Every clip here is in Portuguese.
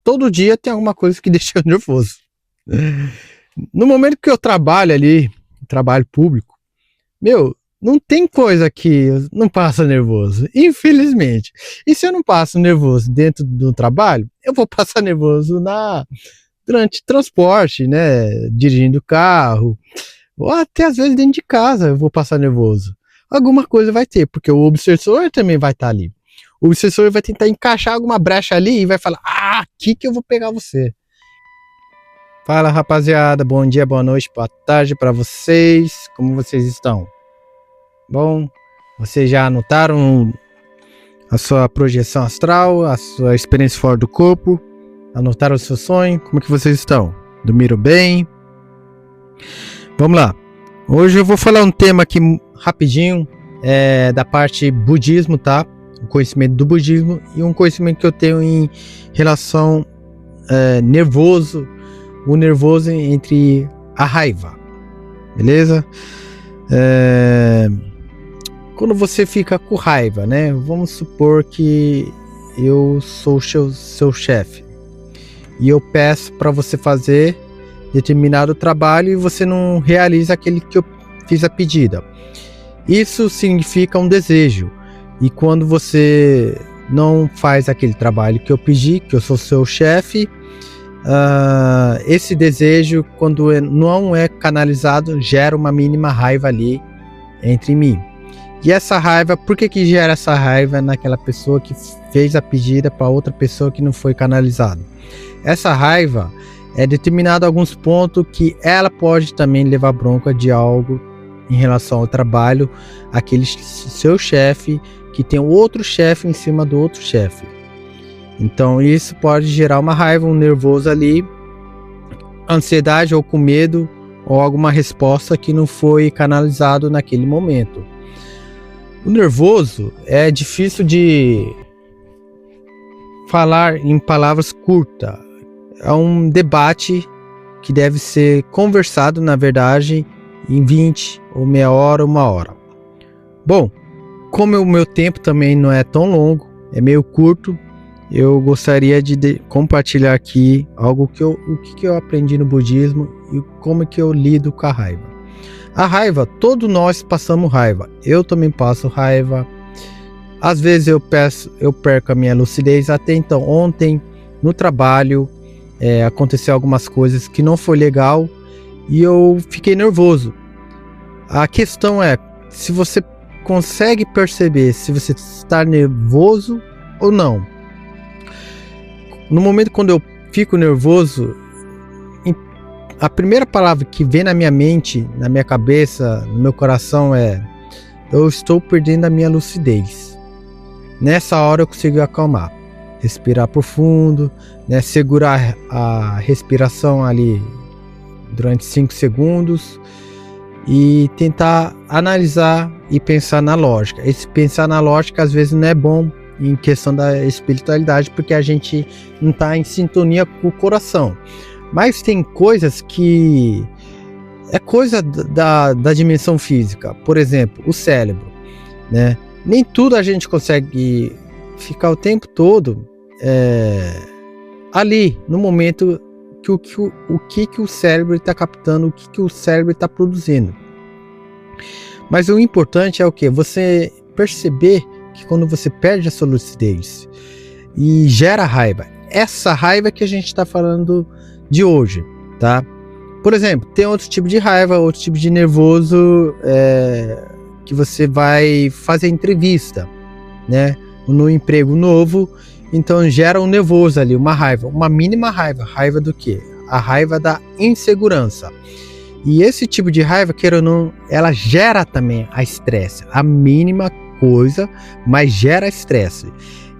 todo dia tem alguma coisa que deixa eu nervoso. No momento que eu trabalho ali, trabalho público, meu, não tem coisa que não passa nervoso, infelizmente. E se eu não passo nervoso dentro do trabalho, eu vou passar nervoso durante transporte, né? Dirigindo carro, ou até às vezes dentro de casa eu vou passar nervoso. Alguma coisa vai ter, porque o obsessor também vai estar ali. O obsessor vai tentar encaixar alguma brecha ali e vai falar: aqui que eu vou pegar você. Fala, rapaziada, bom dia, boa noite, boa tarde para vocês. Como vocês estão? Bom, vocês já anotaram a sua projeção astral, a sua experiência fora do corpo? Anotaram o seu sonho? Como que vocês estão? Dormiram bem? Vamos lá. Hoje eu vou falar um tema aqui rapidinho, da parte budismo, tá? O conhecimento do budismo e um conhecimento que eu tenho em relação nervoso, o nervoso entre a raiva, beleza? Quando você fica com raiva, né? Vamos supor que eu sou seu chefe e eu peço para você fazer determinado trabalho e você não realiza aquele que eu fiz a pedida. Isso significa um desejo. E quando você não faz aquele trabalho que eu pedi, que eu sou seu chefe, esse desejo, quando não é canalizado, gera uma mínima raiva ali entre mim. E essa raiva, por que gera essa raiva naquela pessoa que fez a pedida para outra pessoa que não foi canalizado? Essa raiva é determinada alguns pontos que ela pode também levar bronca de algo em relação ao trabalho, aquele seu chefe que tem outro chefe em cima do outro chefe. Então isso pode gerar uma raiva, um nervoso ali, ansiedade ou com medo, ou alguma resposta que não foi canalizado naquele momento. O nervoso é difícil de falar em palavras curtas. É um debate que deve ser conversado, na verdade, em 20 ou meia hora, 1 hora. Bom, como o meu tempo também não é tão longo, é meio curto, eu gostaria de compartilhar aqui algo o que eu aprendi no budismo e como que eu lido com a raiva. A raiva, todos nós passamos raiva. Eu também passo raiva. Às vezes eu perco a minha lucidez. Até então, ontem, no trabalho, aconteceu algumas coisas que não foi legal e eu fiquei nervoso. A questão é, se você consegue perceber se você está nervoso ou não. No momento quando eu fico nervoso, a primeira palavra que vem na minha mente, na minha cabeça, no meu coração é: eu estou perdendo a minha lucidez. Nessa hora eu consigo acalmar, respirar profundo, né, segurar a respiração ali durante 5 segundos e tentar analisar e pensar na lógica. Esse pensar na lógica às vezes não é bom em questão da espiritualidade, porque a gente não está em sintonia com o coração. Mas tem coisas que é coisa da dimensão física. Por exemplo, o cérebro, né? Nem tudo a gente consegue ficar o tempo todo ali, no momento que o cérebro está captando, o que o cérebro está produzindo. Mas o importante é o quê? Você perceber que quando você perde a sua lucidez e gera raiva, essa raiva que a gente está falando de hoje, tá? Por exemplo, tem outro tipo de raiva, outro tipo de nervoso, que você vai fazer entrevista, né? No emprego novo, então gera um nervoso ali, uma raiva, uma mínima raiva. Raiva do quê? A raiva da insegurança. E esse tipo de raiva, queira ou não, ela gera também a estresse, a mínima coisa, mas gera estresse.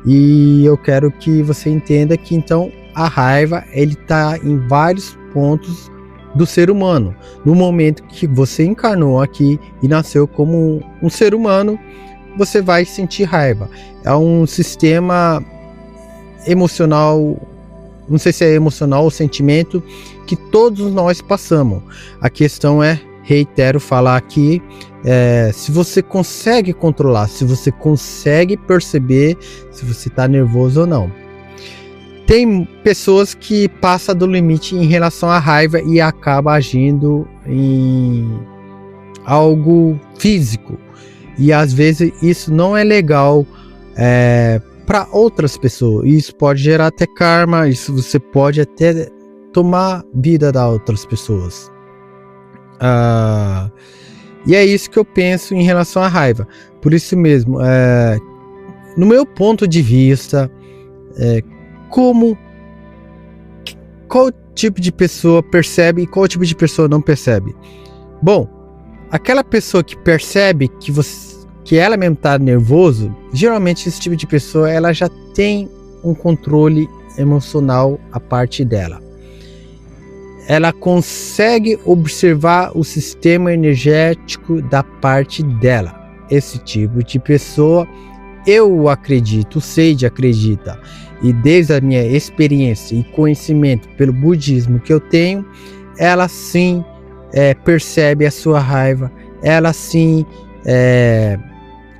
E eu quero que você entenda que então a raiva, ele está em vários pontos do ser humano. No momento que você encarnou aqui e nasceu como um ser humano, você vai sentir raiva. É um sistema emocional, não sei se é emocional ou sentimento, que todos nós passamos. A questão é, reitero falar aqui, se você consegue controlar, se você consegue perceber se você está nervoso ou não. Tem pessoas que passam do limite em relação à raiva e acabam agindo em algo físico. E às vezes isso não é legal para outras pessoas. Isso pode gerar até karma, isso você pode até tomar vida das outras pessoas. E é isso que eu penso em relação à raiva. Por isso mesmo, no meu ponto de vista, qual tipo de pessoa percebe e qual tipo de pessoa não percebe? Bom, aquela pessoa que percebe que ela mesmo está nervoso, geralmente esse tipo de pessoa ela já tem um controle emocional à parte dela. Ela consegue observar o sistema energético da parte dela. Esse tipo de pessoa, eu acredito, Seide acredita, e desde a minha experiência e conhecimento pelo budismo que eu tenho, ela sim percebe a sua raiva, ela sim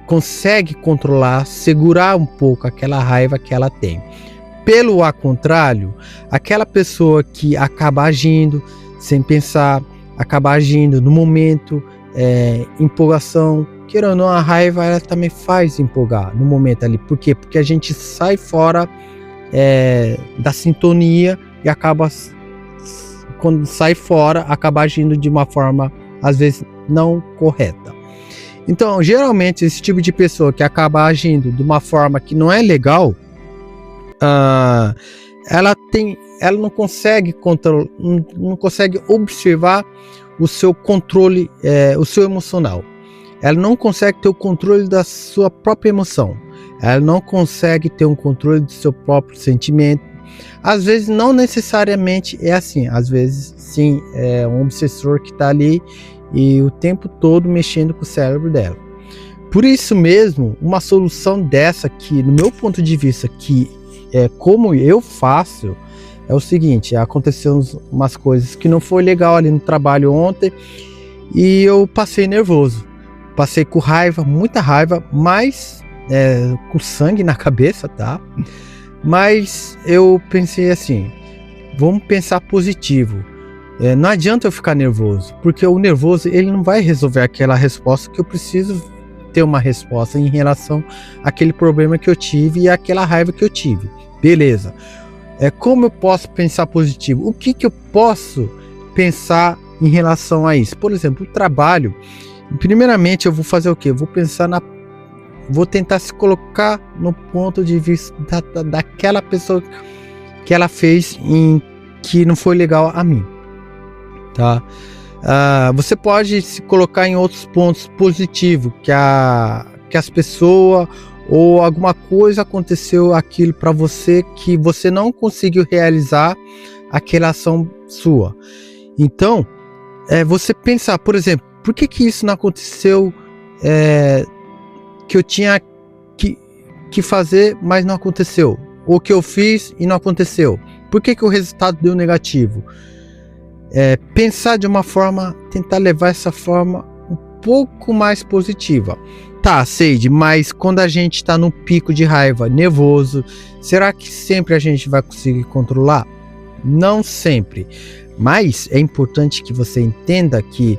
consegue controlar, segurar um pouco aquela raiva que ela tem. Pelo contrário, aquela pessoa que acaba agindo sem pensar, acaba agindo no momento, empolgação, querendo ou não, a raiva ela também faz empolgar no momento ali. Por quê? Porque a gente sai fora da sintonia e acaba, quando sai fora, acaba agindo de uma forma, às vezes, não correta. Então, geralmente, esse tipo de pessoa que acaba agindo de uma forma que não é legal, ela não consegue não consegue observar o seu controle, o seu emocional. Ela não consegue ter o controle da sua própria emoção. Ela não consegue ter um controle do seu próprio sentimento. Às vezes não necessariamente é assim. Às vezes sim, é um obsessor que está ali e o tempo todo mexendo com o cérebro dela. Por isso mesmo, uma solução dessa que, no meu ponto de vista, que como eu faço, é o seguinte: aconteceram umas coisas que não foi legal ali no trabalho ontem e eu passei nervoso, passei com raiva, muita raiva, mas com sangue na cabeça, tá? Mas eu pensei assim, vamos pensar positivo. Não adianta eu ficar nervoso, porque o nervoso ele não vai resolver aquela resposta que eu preciso ter uma resposta em relação àquele problema que eu tive e àquela raiva que eu tive. Beleza. Como eu posso pensar positivo? O que eu posso pensar em relação a isso? Por exemplo, o trabalho. Primeiramente, eu vou fazer o quê? Vou tentar se colocar no ponto de vista daquela pessoa que ela fez que não foi legal a mim, tá? Você pode se colocar em outros pontos positivos, que as pessoas ou alguma coisa aconteceu aquilo para você que você não conseguiu realizar aquela ação sua. Então, você pensar, por exemplo, por que isso não aconteceu, que eu tinha que fazer, mas não aconteceu? Ou que eu fiz e não aconteceu? Por que o resultado deu negativo? Pensar de uma forma, tentar levar essa forma um pouco mais positiva. Tá, Seide, mas quando a gente está no pico de raiva, nervoso, será que sempre a gente vai conseguir controlar? Não sempre. Mas é importante que você entenda que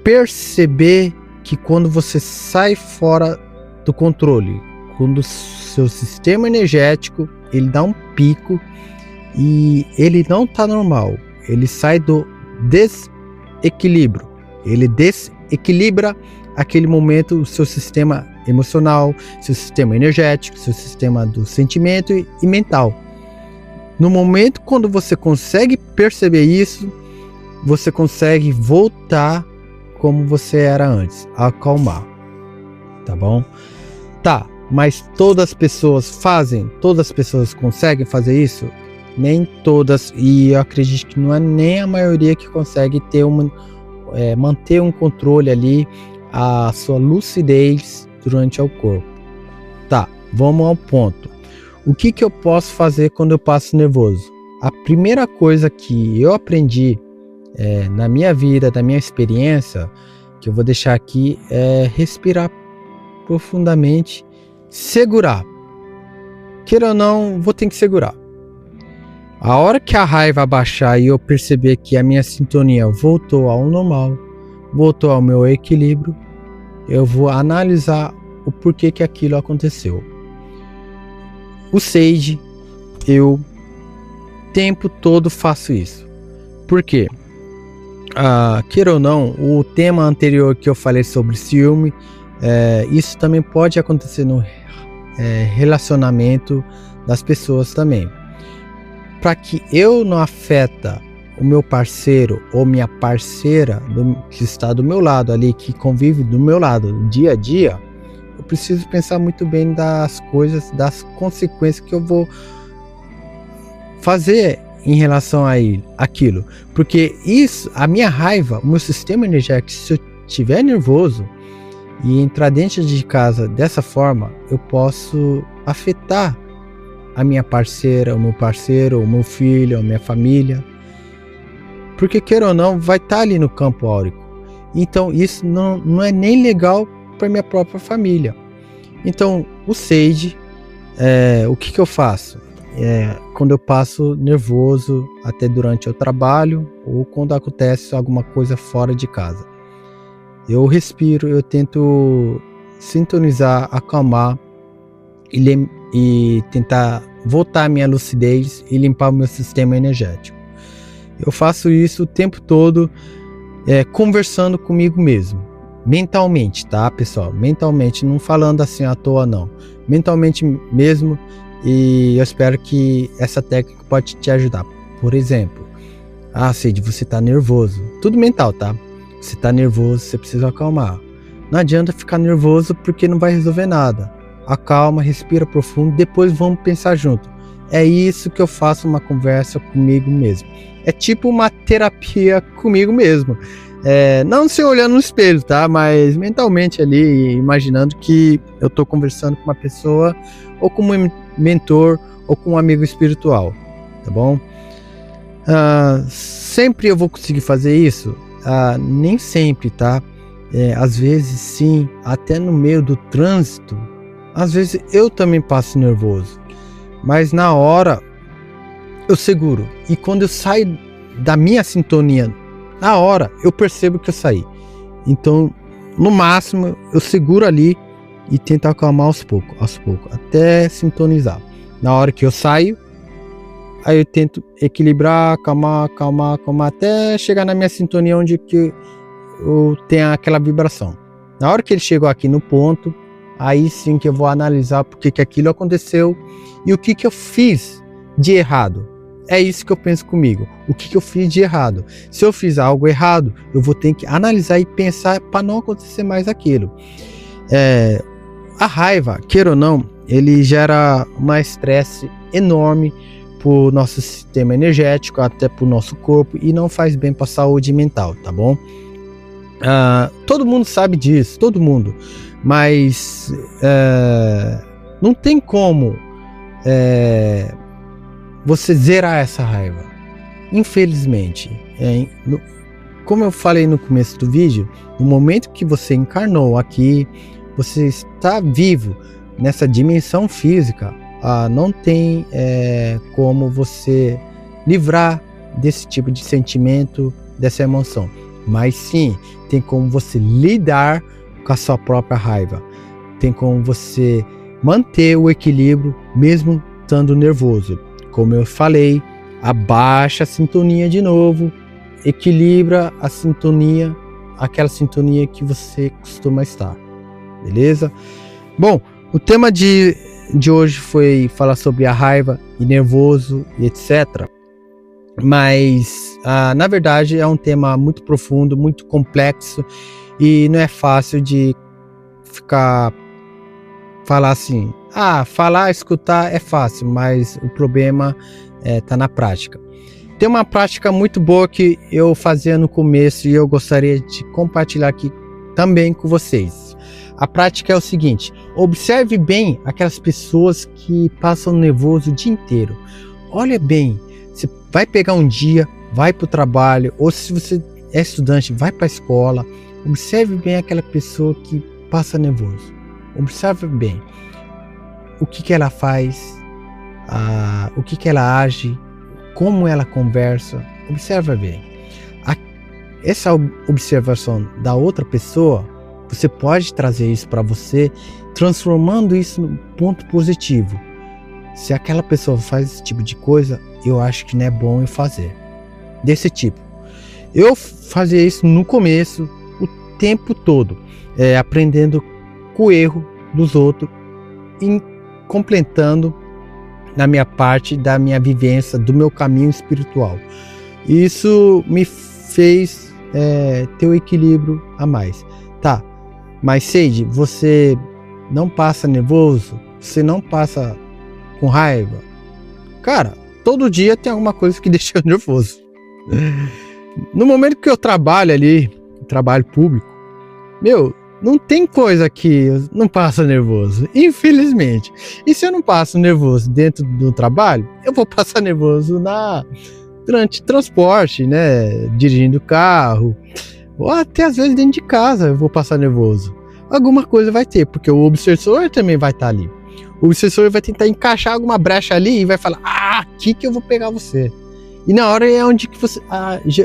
perceber que quando você sai fora do controle, quando o seu sistema energético ele dá um pico e ele não está normal, ele sai do desequilíbrio, ele desequilibra aquele momento o seu sistema emocional, seu sistema energético, seu sistema do sentimento e mental. No momento quando você consegue perceber isso, você consegue voltar como você era antes, acalmar, tá bom? Tá, mas todas as pessoas conseguem fazer isso? Nem todas, e eu acredito que não é nem a maioria que consegue ter manter um controle ali, a sua lucidez durante o corpo. Tá, vamos ao ponto. O que eu posso fazer quando eu passo nervoso? A primeira coisa que eu aprendi na minha vida, da minha experiência, que eu vou deixar aqui, é respirar profundamente, segurar. queira ou não, vou ter que segurar. A hora que a raiva baixar e eu perceber que a minha sintonia voltou ao normal, voltou ao meu equilíbrio, eu vou analisar o porquê que aquilo aconteceu. O Sage, eu o tempo todo faço isso. Por quê? Queira ou não, o tema anterior que eu falei sobre ciúme, isso também pode acontecer no relacionamento das pessoas também. Para que eu não afeta o meu parceiro ou minha parceira que está do meu lado ali, que convive do meu lado no dia a dia, eu preciso pensar muito bem das coisas, das consequências que eu vou fazer em relação a aquilo. Porque isso, a minha raiva, o meu sistema energético, se eu estiver nervoso e entrar dentro de casa dessa forma, eu posso afetar a minha parceira, o meu parceiro, o meu filho, a minha família. Porque, queira ou não, vai estar ali no campo áurico. Então, isso não é nem legal para minha própria família. Então, o Sage, o que eu faço? Quando eu passo nervoso, até durante o trabalho, ou quando acontece alguma coisa fora de casa. Eu respiro, eu tento sintonizar, acalmar e tentar voltar a minha lucidez e limpar o meu sistema energético. Eu faço isso o tempo todo, conversando comigo mesmo, mentalmente, tá, pessoal? Mentalmente, não falando assim à toa, não. Mentalmente mesmo, e eu espero que essa técnica pode te ajudar. Por exemplo, Sage, você tá nervoso. Tudo mental, tá? Você tá nervoso, você precisa acalmar. Não adianta ficar nervoso porque não vai resolver nada. Acalma, respira profundo, depois vamos pensar junto. É isso que eu faço, uma conversa comigo mesmo. É tipo uma terapia comigo mesmo. Não se olhando no espelho, tá? Mas mentalmente ali, imaginando que eu tô conversando com uma pessoa, ou com um mentor, ou com um amigo espiritual, tá bom? Sempre eu vou conseguir fazer isso? Nem sempre, tá? Às vezes sim, até no meio do trânsito, às vezes eu também passo nervoso. Mas na hora eu seguro. E quando eu saio da minha sintonia, na hora eu percebo que eu saí. Então, no máximo, eu seguro ali e tento acalmar aos poucos, até sintonizar. Na hora que eu saio, aí eu tento equilibrar, acalmar, até chegar na minha sintonia onde que eu tenho aquela vibração. Na hora que ele chegou aqui no ponto, aí sim que eu vou analisar porque que aquilo aconteceu e o que eu fiz de errado. É isso que eu penso comigo. O que eu fiz de errado? Se eu fiz algo errado, eu vou ter que analisar e pensar para não acontecer mais aquilo. A raiva, queira ou não, ele gera um estresse enorme para o nosso sistema energético, até para o nosso corpo, e não faz bem para a saúde mental, tá bom? Todo mundo sabe disso, todo mundo. Mas não tem como você zerar essa raiva, infelizmente. Como eu falei no começo do vídeo, no momento que você encarnou aqui, você está vivo nessa dimensão física, não tem como você livrar desse tipo de sentimento, dessa emoção. Mas sim, tem como você lidar com a sua própria raiva. Tem como você manter o equilíbrio mesmo estando nervoso. Como eu falei, abaixa a sintonia de novo, equilibra a sintonia, aquela sintonia que você costuma estar. Beleza? Bom, o tema de hoje foi falar sobre a raiva e nervoso e etc. Mas, na verdade, é um tema muito profundo, muito complexo e não é fácil de falar assim. Falar, escutar é fácil, mas o problema tá na prática. Tem uma prática muito boa que eu fazia no começo e eu gostaria de compartilhar aqui também com vocês. A prática é o seguinte: observe bem aquelas pessoas que passam nervoso o dia inteiro. Olha bem, você vai pegar um dia, vai para o trabalho, ou se você é estudante, vai para a escola. Observe bem aquela pessoa que passa nervoso. Observe bem o que ela faz, o que ela age, como ela conversa. Observa bem. Essa observação da outra pessoa, você pode trazer isso para você, transformando isso num ponto positivo. Se aquela pessoa faz esse tipo de coisa, eu acho que não é bom eu fazer. Desse tipo. Eu fazia isso no começo, o tempo todo, aprendendo com o erro dos outros e completando na minha parte da minha vivência, do meu caminho espiritual. Isso me fez ter o equilíbrio a mais. Tá, mas Seide, você não passa nervoso? Você não passa com raiva? Cara, todo dia tem alguma coisa que deixa eu nervoso. No momento que eu trabalho ali, trabalho público, não tem coisa que eu não passo nervoso, infelizmente. E se eu não passo nervoso dentro do trabalho, eu vou passar nervoso durante transporte, né? Dirigindo carro, ou até às vezes dentro de casa eu vou passar nervoso. Alguma coisa vai ter, porque o obsessor também vai estar ali. O obsessor vai tentar encaixar alguma brecha ali e vai falar, aqui que eu vou pegar você. E na hora é onde que você...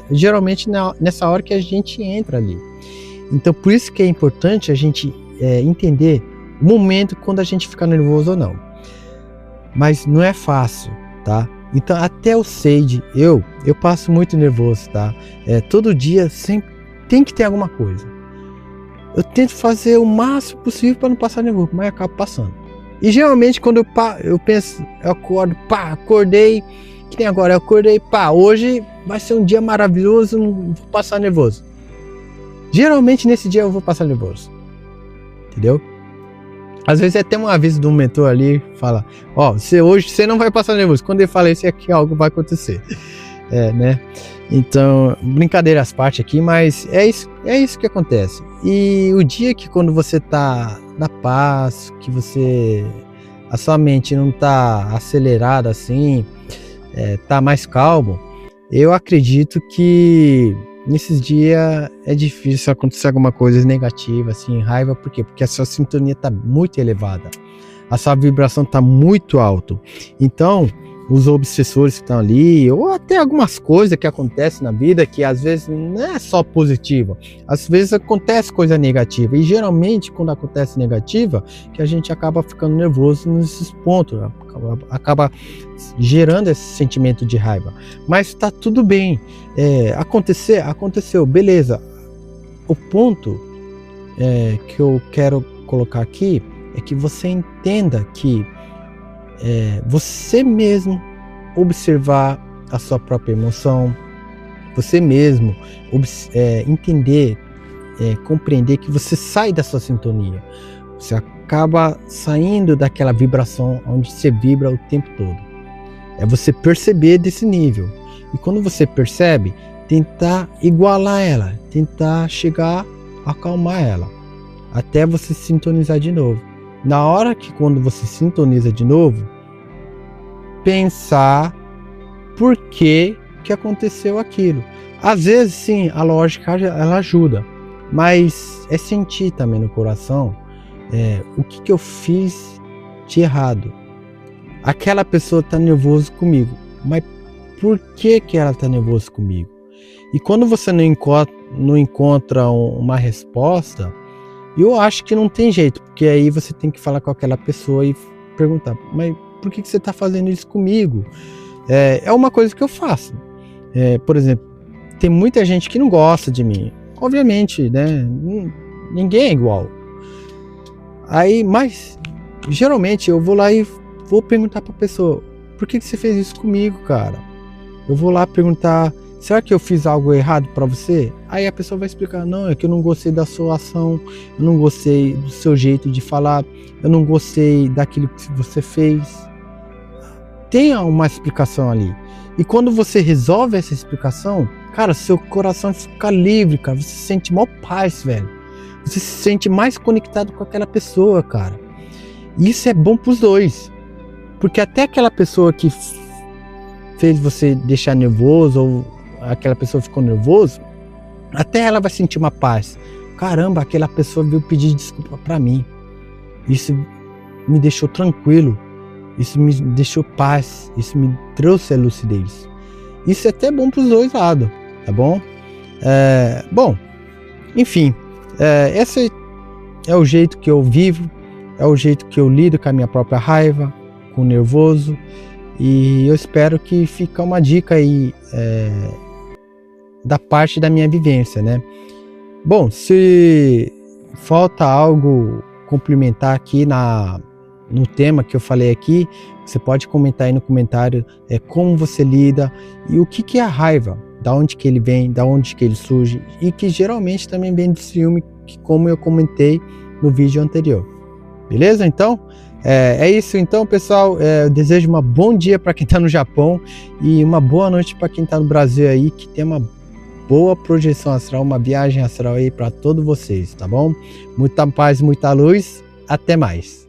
geralmente nessa hora que a gente entra ali. Então por isso que é importante a gente entender o momento quando a gente fica nervoso ou não. Mas não é fácil, tá? Então até o Seide, eu passo muito nervoso, tá? Todo dia sempre tem que ter alguma coisa. Eu tento fazer o máximo possível para não passar nervoso, mas eu acabo passando. E geralmente quando eu penso, eu acordo, acordei, que nem agora, eu acordei, hoje vai ser um dia maravilhoso, não vou passar nervoso. Geralmente nesse dia eu vou passar nervoso, entendeu? Às vezes até um aviso do mentor ali, fala, hoje você não vai passar nervoso. Quando ele fala isso aqui, algo vai acontecer, né? Então, brincadeiras à parte aqui, mas é isso que acontece. E o dia que quando você tá na paz, que a sua mente não tá acelerada assim, tá mais calmo, eu acredito que nesses dias é difícil acontecer alguma coisa negativa, assim, raiva. Por quê? Porque a sua sintonia tá muito elevada, a sua vibração tá muito alta. Então, os obsessores que estão ali, ou até algumas coisas que acontecem na vida, que às vezes não é só positiva, às vezes acontece coisa negativa, e geralmente quando acontece negativa, que a gente acaba ficando nervoso nesses pontos, acaba gerando esse sentimento de raiva. Mas tá tudo bem, aconteceu, beleza. O ponto que eu quero colocar aqui é que você entenda que você mesmo observar a sua própria emoção, você mesmo entender, compreender que você sai da sua sintonia, você acaba saindo daquela vibração onde você vibra o tempo todo. É você perceber desse nível, e quando você percebe, tentar igualar ela, tentar chegar a acalmar ela, até você se sintonizar de novo. Na hora que quando você sintoniza de novo, pensar por que aconteceu aquilo. Às vezes sim, a lógica ela ajuda, mas é sentir também no coração o que eu fiz de errado. Aquela pessoa está nervosa comigo, mas por que ela está nervosa comigo? E quando você não encontra uma resposta, eu acho que não tem jeito, porque aí você tem que falar com aquela pessoa e perguntar, mas por que você está fazendo isso comigo? É uma coisa que eu faço. Por exemplo, tem muita gente que não gosta de mim. Obviamente, né? Ninguém é igual. Mas geralmente eu vou lá e vou perguntar para a pessoa, por que você fez isso comigo, cara? Eu vou lá perguntar, será que eu fiz algo errado para você? Aí a pessoa vai explicar, não, é que eu não gostei da sua ação, eu não gostei do seu jeito de falar, eu não gostei daquilo que você fez. Tem uma explicação ali. E quando você resolve essa explicação, cara, seu coração fica livre, cara. Você se sente maior paz, velho. Você se sente mais conectado com aquela pessoa, cara. E isso é bom pros dois. Porque até aquela pessoa que fez você deixar nervoso, ou aquela pessoa ficou nervoso, até ela vai sentir uma paz. Caramba, aquela pessoa veio pedir desculpa pra mim. Isso me deixou tranquilo. Isso me deixou paz, isso me trouxe a lucidez. Isso é até bom para os dois lados, tá bom? Bom, enfim, esse é o jeito que eu vivo, é o jeito que eu lido com a minha própria raiva, com o nervoso, e eu espero que fique uma dica aí da parte da minha vivência, né? Bom, se falta algo complementar aqui no tema que eu falei aqui, você pode comentar aí no comentário como você lida e o que é a raiva, da onde que ele vem, da onde que ele surge, e que geralmente também vem de ciúme, como eu comentei no vídeo anterior. Beleza? Então, é isso então, pessoal. Eu desejo um bom dia para quem está no Japão e uma boa noite para quem está no Brasil aí, que tem uma boa projeção astral, uma viagem astral aí para todos vocês, tá bom? Muita paz, muita luz. Até mais.